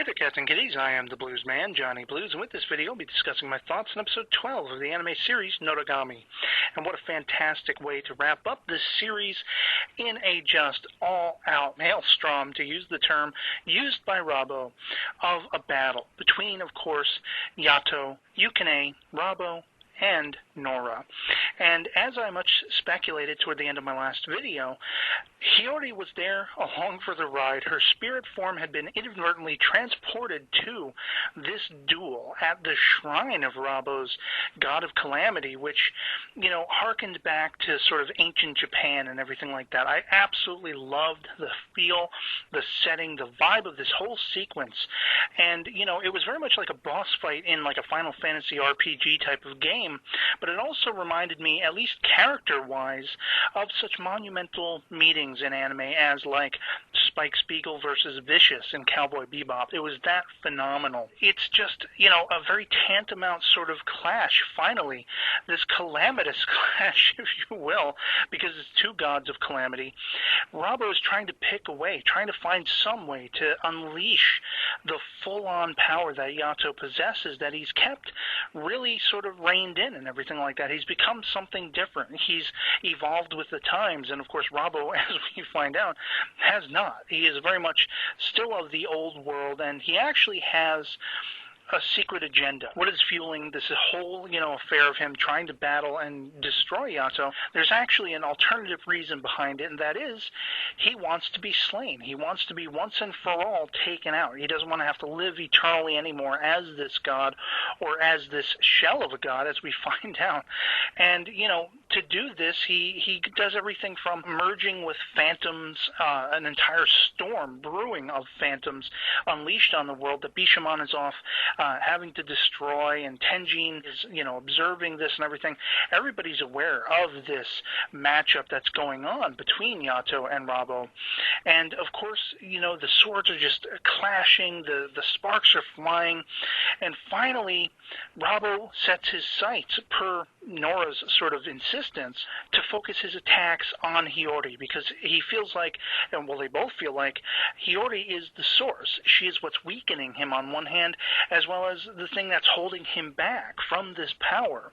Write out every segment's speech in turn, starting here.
there, cats and kitties. I am the Blues Man, Johnny Blues, and with this video, I'll be discussing my thoughts on episode 12 of the anime series Noragami. And what a fantastic way to wrap up this series in a just all-out maelstrom, to use the term used by Rabo, of a battle between, of course, Yato, Yukine, Rabo, and Nora. And as I much speculated toward the end of my last video, Hiyori was there along for the ride. Her spirit form had been inadvertently transported to this duel at the shrine of Rabo's god of calamity, which, you know, harkened back to sort of ancient Japan and everything like that. I absolutely loved the feel, the setting, the vibe of this whole sequence. And, you know, it was very much like a boss fight in like a Final Fantasy RPG type of game, but it also reminded me, at least character-wise, of such monumental meetings in anime as like Spike Spiegel versus Vicious in Cowboy Bebop. It was that phenomenal. It's just, you know, a very tantamount sort of clash, finally. This calamitous clash, if you will, because it's two gods of calamity. Rabo is trying to pick a way, trying to find some way to unleash the full-on power that Yato possesses, that he's kept really sort of reined in and everything like that. He's become something different. He's evolved with the times, and of course Rabo, as we find out, has not. He is very much still of the old world, and he actually has a secret agenda. What is fueling this whole, you know, affair of him trying to battle and destroy Yato? There's actually an alternative reason behind it, and that is he wants to be slain. He wants to be once and for all taken out. He doesn't want to have to live eternally anymore as this god or as this shell of a god, as we find out. And, you know, to do this, he does everything from merging with phantoms, an entire storm brewing of phantoms unleashed on the world that Bishamon is off having to destroy, and Tenjin is, you know, observing this and everything. Everybody's aware of this matchup that's going on between Yato and Rabo. And, of course, you know, the swords are just clashing, the sparks are flying, and finally, Rabo sets his sights, per Nora's sort of insistence, to focus his attacks on Hiyori, because he feels like, and well, they both feel like, Hiyori is the source. She is what's weakening him on one hand, as well as the thing that's holding him back from this power.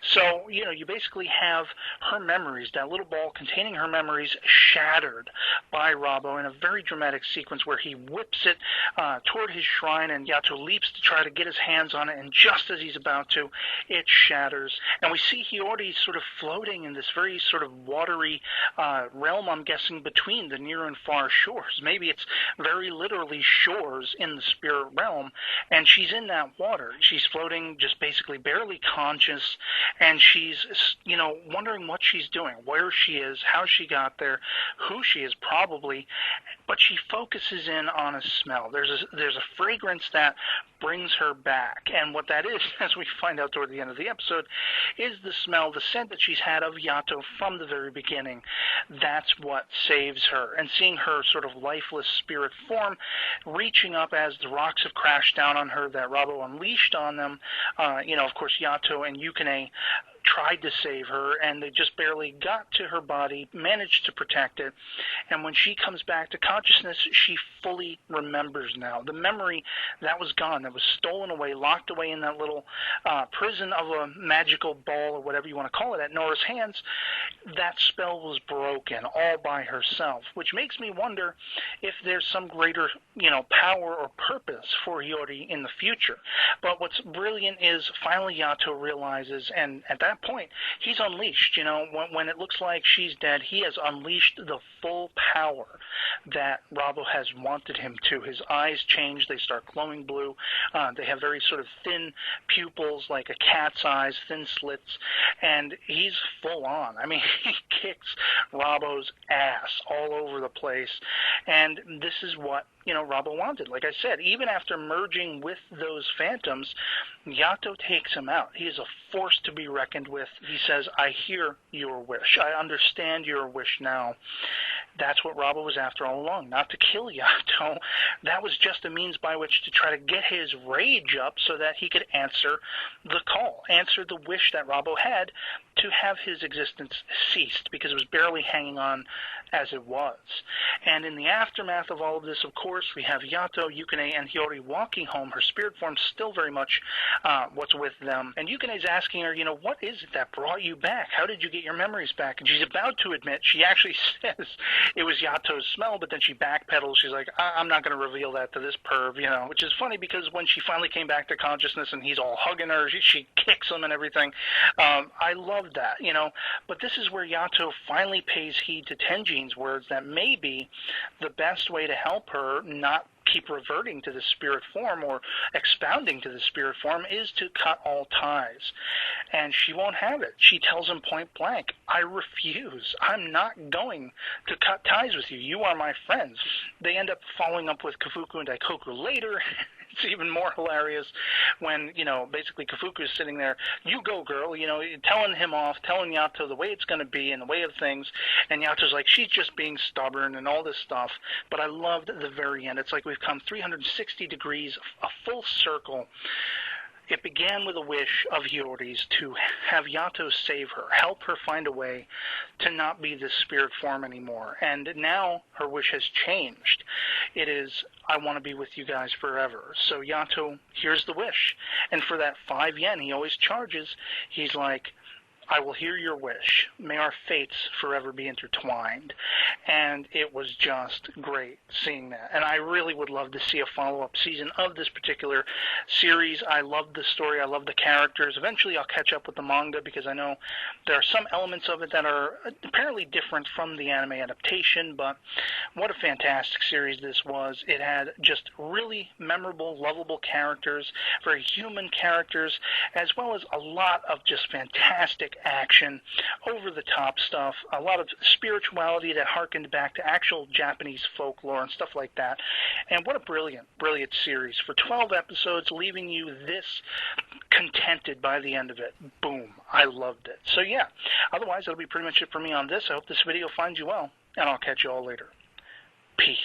So, you know, you basically have her memories, that little ball containing her memories, shattered by Rabo in a very dramatic sequence where he whips it toward his shrine, and Yato leaps to try to get his hands on it, and just as he's about to, it shatters. And we see Hiyori sort of floating in this very sort of watery realm, I'm guessing, between the near and far shores. Maybe it's very literally shores in the spirit realm, and she's in that water. She's floating, just basically barely conscious, and she's, you know, wondering what she's doing, where she is, how she got there, who she is probably, but she focuses in on a smell. There's a fragrance that brings her back, and what that is, as we find out toward the end of the episode, is the smell, the scent that she's had of Yato from the very beginning. That's what saves her. And seeing her sort of lifeless spirit form reaching up as the rocks have crashed down on her that Rabo unleashed on them, you know, of course, Yato and Yukine tried to save her, and they just barely got to her body, managed to protect it, and when she comes back to consciousness, she fully remembers now. The memory that was gone, that was stolen away, locked away in that little prison of a magical ball, or whatever you want to call it, at Nora's hands, that spell was broken all by herself, which makes me wonder if there's some greater, you know, power or purpose for Hiyori in the future. But what's brilliant is finally Yato realizes, and at that point, he's unleashed. You know, when it looks like she's dead, he has unleashed the full power that Rabo has wanted him to. His eyes change, they start glowing blue, they have very sort of thin pupils, like a cat's eyes, thin slits, and he's full on. I mean, he kicks Rabo's ass all over the place, and this is what, you know, Rabo wanted. Like I said, even after merging with those phantoms, Yato takes him out. He is a force to be reckoned with. He says, I hear your wish. I understand your wish now. That's what Rabo was after all along, not to kill Yato. That was just a means by which to try to get his rage up so that he could answer the call, answer the wish that Rabo had to have his existence ceased, because it was barely hanging on as it was. And in the aftermath of all of this, of course, we have Yato, Yukine, and Hiyori walking home. Her spirit form still very much what's with them. And Yukine's asking her, what is it that brought you back? How did you get your memories back? And she's about to admit, she actually says it was Yato's smell, but then she backpedals. She's like, I'm not going to reveal that to this perv, which is funny because when she finally came back to consciousness and he's all hugging her, she kicks him and everything. I love that, But this is where Yato finally pays heed to Tenjin's words that maybe the best way to help her not keep reverting to the spirit form or expounding to the spirit form is to cut all ties. And she won't have it. She tells him point blank, I refuse. I'm not going to cut ties with you. You are my friends. They end up following up with Kafuku and Daikoku later. It's even more hilarious when, basically Kafuku is sitting there, you go, girl, telling him off, telling Yato the way it's going to be and the way of things. And Yato's like, she's just being stubborn and all this stuff. But I loved the very end. It's like we've come 360 degrees, a full circle. It began with a wish of Hiyori's to have Yato save her, help her find a way to not be this spirit form anymore. And now her wish has changed. It is, I want to be with you guys forever. So Yato, here's the wish. And for that 5 yen he always charges, he's like, I will hear your wish. May our fates forever be intertwined. And it was just great seeing that. And I really would love to see a follow-up season of this particular series. I love the story. I love the characters. Eventually I'll catch up with the manga because I know there are some elements of it that are apparently different from the anime adaptation. But what a fantastic series this was. It had just really memorable, lovable characters, very human characters, as well as a lot of just fantastic action, over-the-top stuff, a lot of spirituality that harkened back to actual Japanese folklore and stuff like that. And what a brilliant, brilliant series. For 12 episodes, leaving you this contented by the end of it. Boom. I loved it. So yeah, otherwise that'll be pretty much it for me on this. I hope this video finds you well, and I'll catch you all later. Peace.